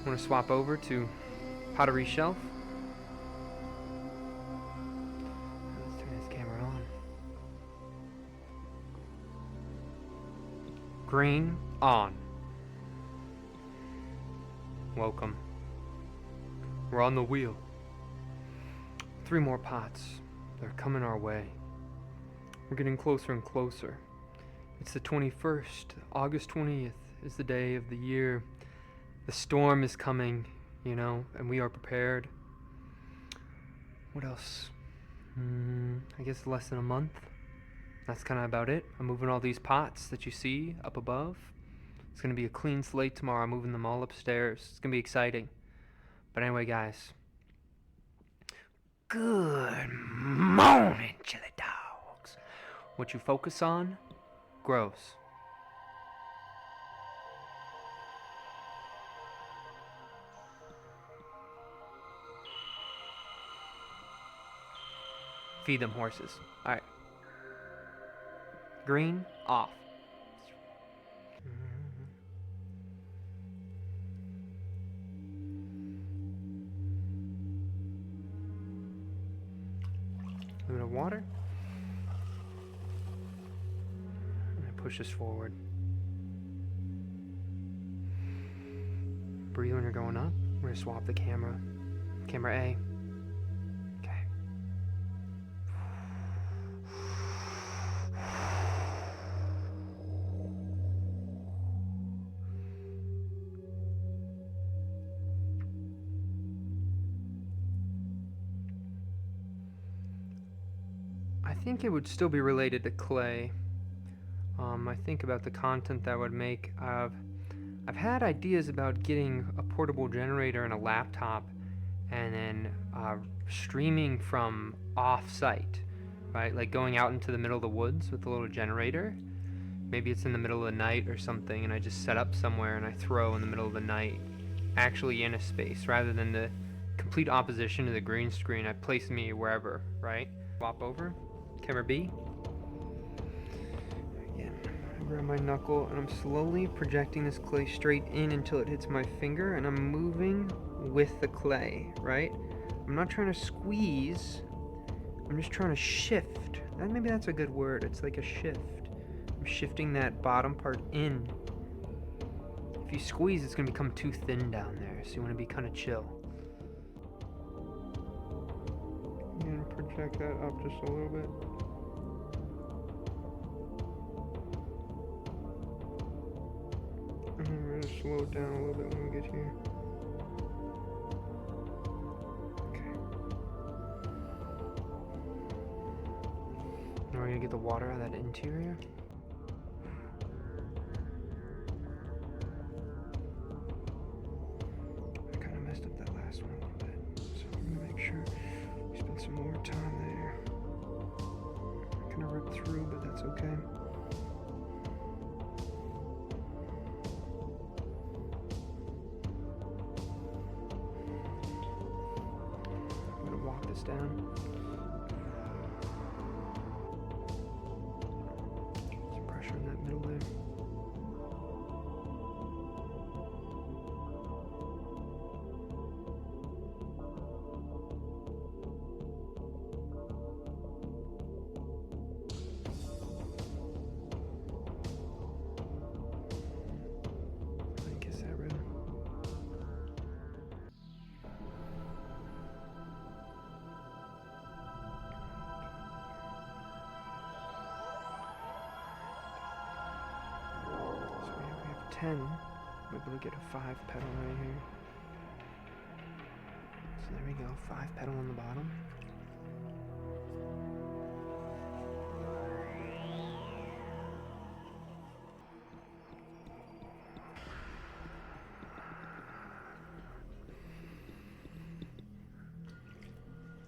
I'm going to swap over to pottery shelf. Let's turn this camera on. Green on. Welcome. We're on the wheel. 3 more pots. They're coming our way. We're getting closer and closer. It's the 21st. August 20th is the day of the year. The storm is coming, you know, and we are prepared. What else? I guess less than a month. That's kind of about it. I'm moving all these pots that you see up above. It's going to be a clean slate tomorrow. I'm moving them all upstairs. It's going to be exciting. But anyway, guys. Good morning, chili dogs. What you focus on grows. Feed them horses. Alright. Green, off. A little bit of water. And I push this forward. Breathe when you're going up. We're going to swap the camera. Camera A. Okay. I think it would still be related to clay. I think about the content that would make. I've had ideas about getting a portable generator and a laptop and then streaming from off-site, right? Like going out into the middle of the woods with a little generator. Maybe it's in the middle of the night or something and I just set up somewhere and I throw in the middle of the night, actually in a space, rather than the complete opposition to the green screen. I place me wherever, right? Swap over. Camera B. Again, I grab my knuckle and I'm slowly projecting this clay straight in until it hits my finger, and I'm moving with the clay, right? I'm not trying to squeeze, I'm just trying to shift. And maybe that's a good word. It's like a shift. I'm shifting that bottom part in. If you squeeze, it's going to become too thin down there, so you want to be kind of chill. And project that up just a little bit. And then we're going to slow it down a little bit when we get here. Okay. Now we're going to get the water out of that interior. I kind of messed up that last one a little bit, so I'm going to make sure we spend some more time there. I'm going to rip through, but that's okay. Walk this down. Some pressure in that middle there. I guess that really. So we have 10. We're able to get a 5 pedal right here. So there we go, 5 pedal on the bottom.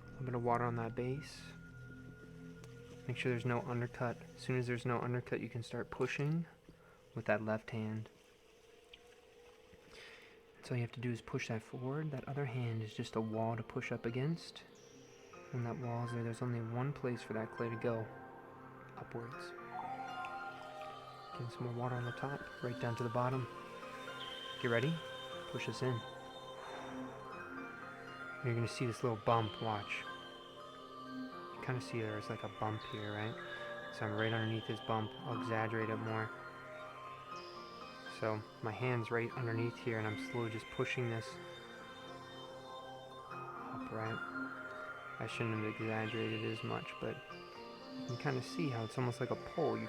A little bit of water on that base. Make sure there's no undercut. As soon as there's no undercut, you can start pushing with that left hand. So all you have to do is push that forward. That other hand is just a wall to push up against. When that wall's there, there's only one place for that clay to go. Upwards. Getting some more water on the top, right down to the bottom. Get ready. Push this in. You're gonna see this little bump, watch. You kind of see there's like a bump here, right? So I'm right underneath this bump. I'll exaggerate it more. So my hand's right underneath here and I'm slowly just pushing this up, right? I shouldn't have exaggerated as much, but you can kind of see how it's almost like a pull. You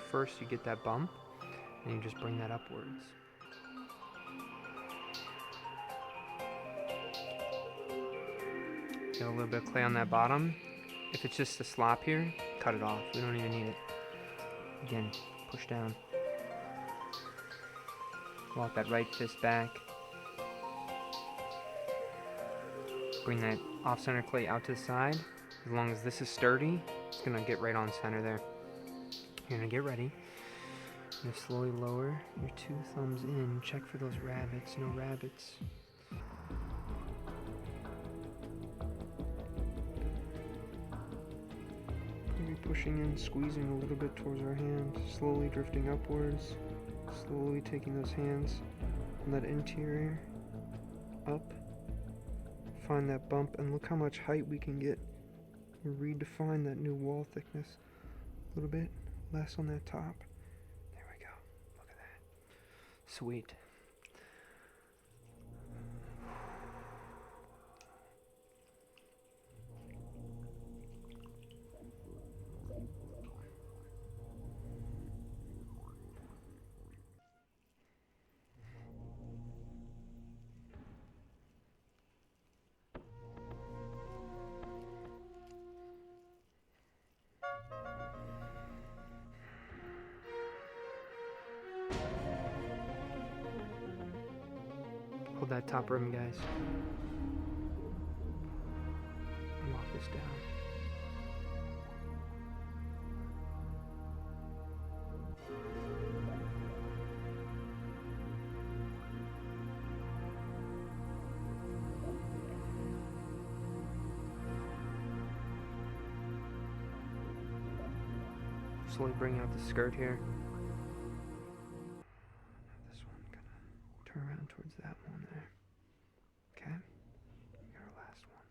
get that bump and you just bring that upwards. Get a little bit of clay on that bottom. If it's just a slop here, cut it off. We don't even need it. Again, push down. Walk that right fist back. Bring that off-center clay out to the side. As long as this is sturdy, it's gonna get right on center there. You're gonna get ready. You're gonna slowly lower your 2 thumbs in. Check for those rabbits. No rabbits. Maybe pushing in, squeezing a little bit towards our hand. Slowly drifting upwards. Slowly taking those hands on that interior up. Find that bump and look how much height we can get. Redefine that new wall thickness a little bit less on that top. There we go. Look at that. Sweet. Hold that top rim, guys. And walk this down. Slowly bring out the skirt here. This one, gonna turn around towards that one there. Okay, we got our last one.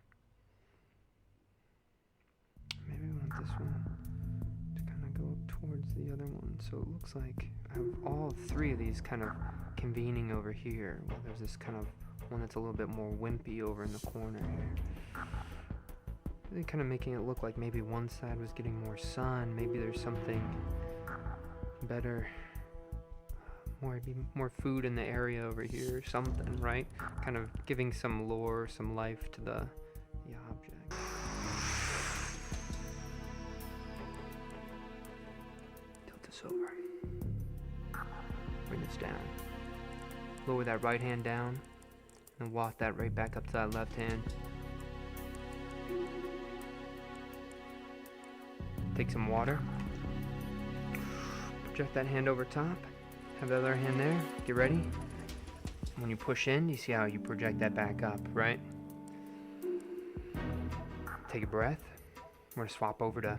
Maybe we want this one to kind of go up towards the other one. So it looks like I have all 3 of these kind of convening over here. Well, there's this kind of one that's a little bit more wimpy over in the corner here. Really kind of making it look like maybe one side was getting more sun. Maybe there's something better, more food in the area over here or something, right? Kind of giving some lore, some life to the object. Tilt this over. Bring this down. Lower that right hand down and walk that right back up to that left hand. Take some water. Project that hand over top. Have the other hand there. Get ready. When you push in, you see how you project that back up, right? Take a breath. We're gonna swap over to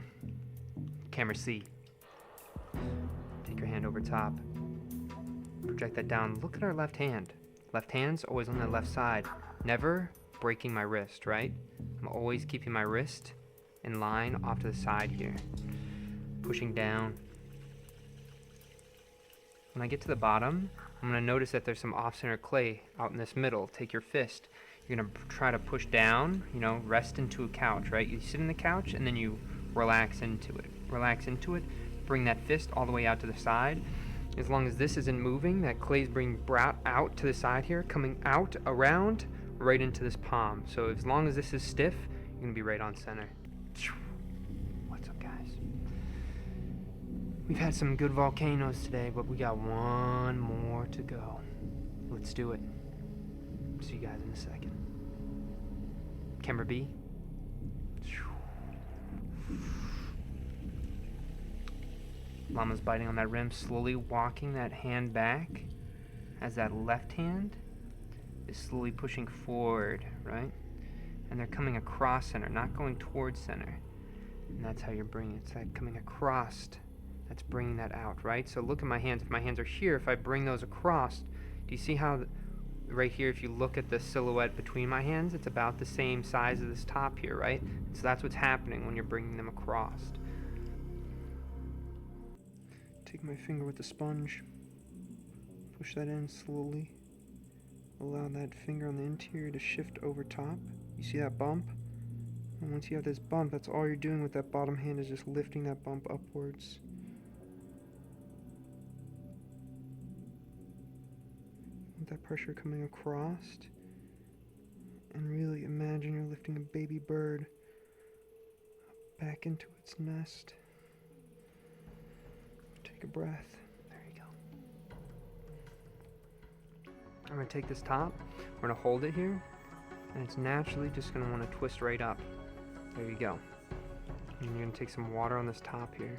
camera C. Take your hand over top. Project that down. Look at our left hand. Left hand's always on the left side. Never breaking my wrist, right? I'm always keeping my wrist in line off to the side here. Pushing down. When I get to the bottom, I'm going to notice that there's some off-center clay out in this middle. Take your fist. You're going to try to push down, rest into a couch, right? You sit in the couch and then you relax into it. Relax into it. Bring that fist all the way out to the side. As long as this isn't moving, that clay's being brought out to the side here, coming out, around, right into this palm. So as long as this is stiff, you're going to be right on center. What's up, guys? We've had some good volcanoes today, but we got one more to go. Let's do it. See you guys in a second. Camera B. Llama's biting on that rim, slowly walking that hand back as that left hand is slowly pushing forward, right? And they're coming across center, not going towards center. And that's how you're bringing it. It's like coming across. That's bringing that out, right? So look at my hands. If my hands are here, if I bring those across, do you see how right here, if you look at the silhouette between my hands, it's about the same size as this top here, right? So that's what's happening when you're bringing them across. Take my finger with the sponge, push that in slowly, allow that finger on the interior to shift over top. You see that bump? And once you have this bump, that's all you're doing with that bottom hand, is just lifting that bump upwards. With that pressure coming across, and really imagine you're lifting a baby bird back into its nest. Take a breath. There you go. I'm going to take this top, we're going to hold it here, and it's naturally just going to want to twist right up. There you go. And you're going to take some water on this top here.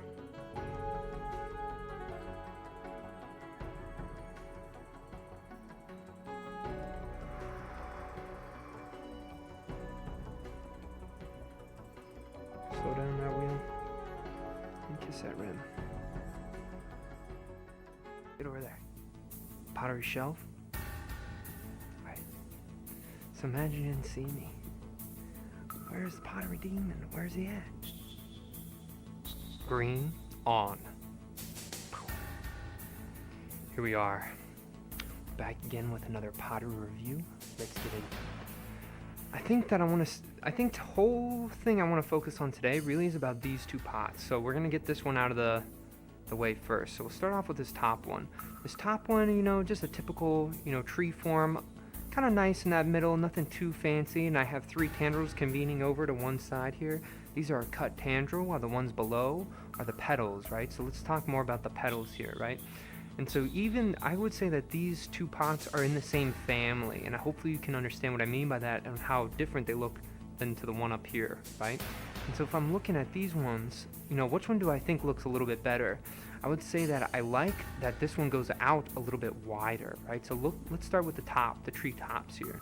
Slow down that wheel and kiss that rim. Get over there. Pottery shelf. Right. So imagine you didn't see me. Where's the pottery demon? Where's he at? Green on. Here we are. Back again with another pottery review. Let's get it. I think the whole thing I want to focus on today really is about these two pots. So we're going to get this one out of the way first. So we'll start off with this top one. This top one, you know, just a typical, you know, tree form. Kind of nice in that middle, nothing too fancy. And I have 3 tendrils convening over to one side here. These are a cut tendril, while the ones below are the petals, right? So let's talk more about the petals here, right? And so even, I would say that these two pots are in the same family, and hopefully you can understand what I mean by that and how different they look than to the one up here, right? And so if I'm looking at these ones, you know, which one do I think looks a little bit better? I would say that I like that this one goes out a little bit wider, right? So look, let's start with the top, the tree tops here.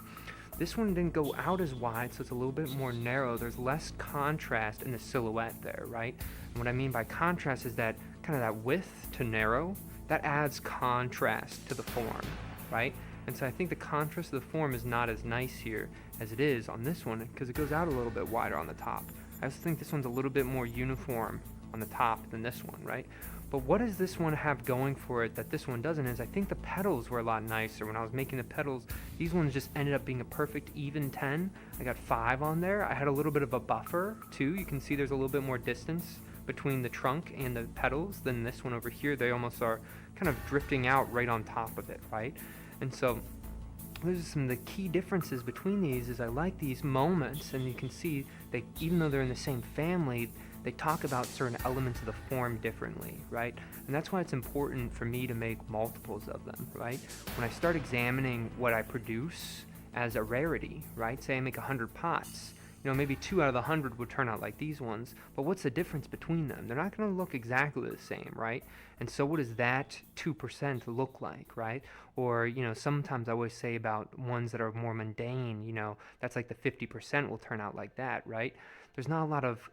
This one didn't go out as wide, so it's a little bit more narrow. There's less contrast in the silhouette there, right? And what I mean by contrast is that kind of that width to narrow, that adds contrast to the form, right? And so I think the contrast of the form is not as nice here as it is on this one, because it goes out a little bit wider on the top. I also think this one's a little bit more uniform on the top than this one, right? But what does this one have going for it that this one doesn't is I think the petals were a lot nicer. When I was making the petals, these ones just ended up being a perfect even 10. I got 5 on there. I had a little bit of a buffer too. You can see there's a little bit more distance between the trunk and the petals than this one over here. They almost are kind of drifting out right on top of it, right? And so those are some of the key differences between these is I like these moments, and you can see they, even though they're in the same family, they talk about certain elements of the form differently, right? And that's why it's important for me to make multiples of them, right? When I start examining what I produce as a rarity, right? Say I make 100 pots, you know, maybe 2 out of the 100 would turn out like these ones, but what's the difference between them? They're not going to look exactly the same, right? And so what does that 2% look like, right? Or, you know, sometimes I always say about ones that are more mundane, you know, that's like the 50% will turn out like that, right? There's not a lot of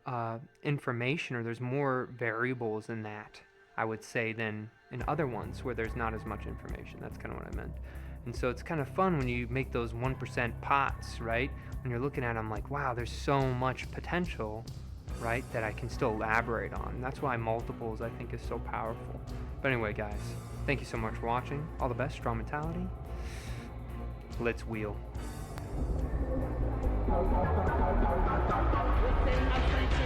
information, or there's more variables in that, I would say, than in other ones where there's not as much information. That's kind of what I meant. And so it's kind of fun when you make those 1% pots, right? When you're looking at them like, wow, there's so much potential, right, that I can still elaborate on. And that's why multiples, I think, is so powerful. But anyway, guys, thank you so much for watching. All the best, strong mentality. Let's wheel. Within a